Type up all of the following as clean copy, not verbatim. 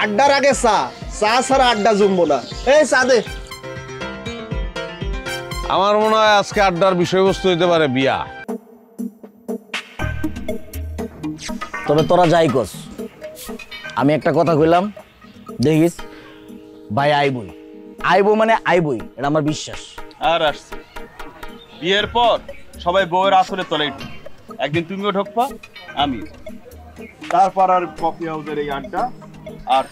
আড্ডার আগে চা, চা ছাড়া আড্ডা জমবো না। এই চা দে। আমার মনে হয় আজকে আড্ডার বিষয়বস্তু হইতে পারে বিয়া। তবে তোরা যাই কস, আমি একটা কথা কইলাম, দেখিস ভাই আইবই, আইবো মানে আইবই, এটা আমার বিশ্বাস। আর আসছে বিয়ের পর সবাই বউয়ের আসলে তলে একদিন তুমিও ঢোকবা, আমি তারপর আর কফি হাউসের এই আড্ডা আর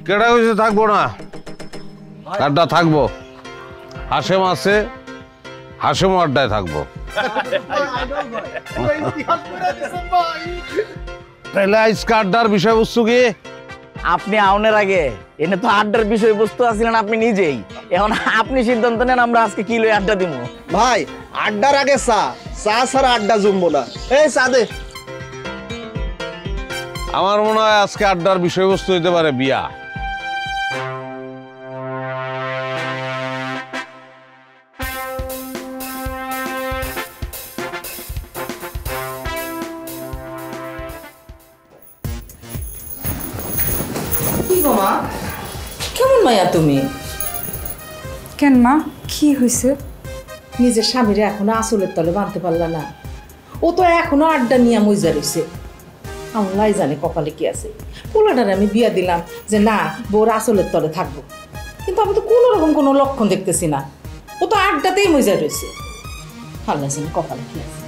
কেডা কইছে থাকবো না? আড্ডা থাকবো। হাসেম আছে, হাসেম আড্ডায় থাকবো। তাহলে আজকে আড্ডার বিষয়বস্তু কি? আপনি আউনের আগে এনে তো আড্ডার বিষয়বস্তু আছিলেন আপনি নিজেই, এখন আপনি সিদ্ধান্ত নেন আমরা আজকে কি লই আড্ডা দিব। ভাই আড্ডার আগে চা, চা ছাড়া আড্ডা জমবো না। এই চা দে। আমার মনে হয় আজকে আড্ডার বিষয়বস্তু হইতে পারে বিয়া। মা কেমন মায়া তুমি? কেন মা, কি হয়েছে? নিজের স্বামীরে এখনো আসলের তলে বাঁধতে পারলা না? ও তো এখনো আড্ডা নিয়ে মজা রয়েছে। আল্লাহ জানে কপালে কি আছে। পোলাটারে আমি বিয়া দিলাম যে না বউর আসলের তলে থাকবো, কিন্তু আমি তো কোনো রকম কোনো লক্ষণ দেখতেছি না। ও তো আড্ডাতেই মজা রয়েছে। আল্লাহ জানে কপালে কি আছে।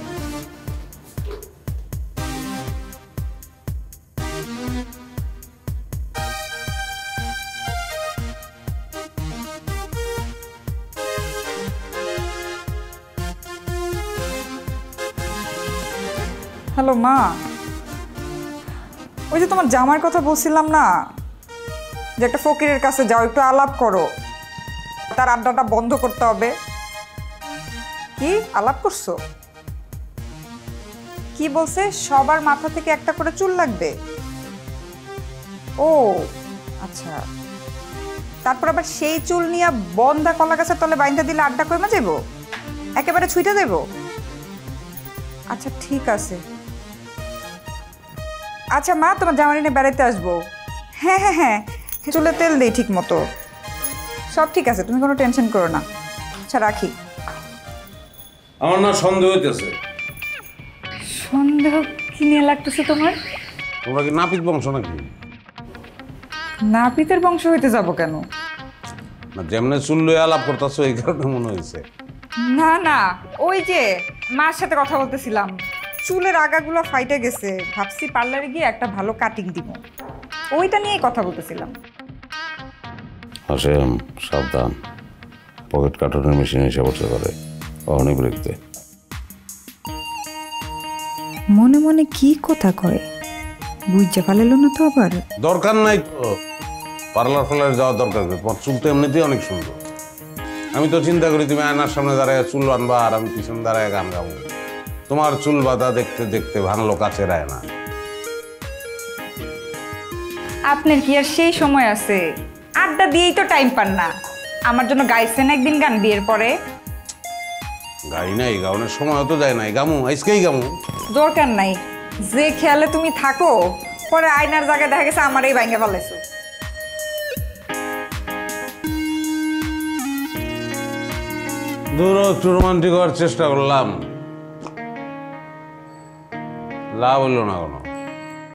হ্যালো মা, ওই যে তোমার জামার কথা বলছিলাম না, যে একটা ফকিরের কাছে যাও, একটু আলাপ করো, তার আড্ডাটা বন্ধ করতে হবে। কি আলাপ করছো? কি বলছে? সবার মাথা থেকে একটা করে চুল লাগবে? ও আচ্ছা, তারপর আবার সেই চুল নিয়ে বন্ধা কলা গাছের তলে বাইন্ধা দিলে আড্ডা কইমা যাবো, একেবারে ছুইটা দেবো? আচ্ছা ঠিক আছে। আচ্ছা মা, তোমার জামাই নিয়ে বেড়াইতে আসবো। হ্যাঁ হ্যাঁ হ্যাঁ, চুলে তেল দেই ঠিক মতো, সব ঠিক আছে, তুমি কোনো টেনশন করো না। আচ্ছা রাখি। আমার না সন্দেহ হইতেছে। সন্দেহ কি নিয়ে লাগতেছে তোমার? তোমরা কি নাপিত বংশ নাকি? নাপিতের বংশ হইতে যাব কেন? না যেমনে চুল লইয়া আলাপ করতেছো এই কারণে মনে হয়েছে। না না, ওই যে মার সাথে কথা বলতেছিলাম, চুলের আগাগুলো ফাইটে গেছে, ভাবছি পার্লারে গিয়ে একটা ভালো কাটিং দিব, ওইটা নিয়েই কথা বলতেছিলাম। হাসেম সাবধান, পকেট কাটনের মেশিন এসে বসে করে, অনেক ব্রেক দে। মনে মনে কি কথা কয়, বুঝতে পারলো না তো আবার। দরকার নাই তো পার্লার ফার্লার যাওয়ার দরকার নেই, তোমার চুল তো এমনিতেই অনেক সুন্দর। আমি তো চিন্তা করি তুমি আয়নার সামনে দাঁড়ায় চুল আনবা আর আমি পিছনে দাঁড়ায় গান গাবো। তোমার চুল বাঁধা দেখতে দেখতে ভাঙলো কাছের আয়না। আপনার কি আর সেই সময় আছে? আড্ডা দিয়েই তো টাইম পান না। আমার জন্য গাইছেন একদিন গান বিয়ের পরে? গাই নাই, গাউনের সময় তো যায় নাই, গামু আজকেই গামু। দরকার নাই, যে খেয়ালে তুমি থাকো পরে আয়নার জায়গায় দেখা গেছে আমার এই ভাঙে ফেলাইছো। দূর একটু রোমান্টিক হওয়ার চেষ্টা করলাম, লাভ হইল না কোনো।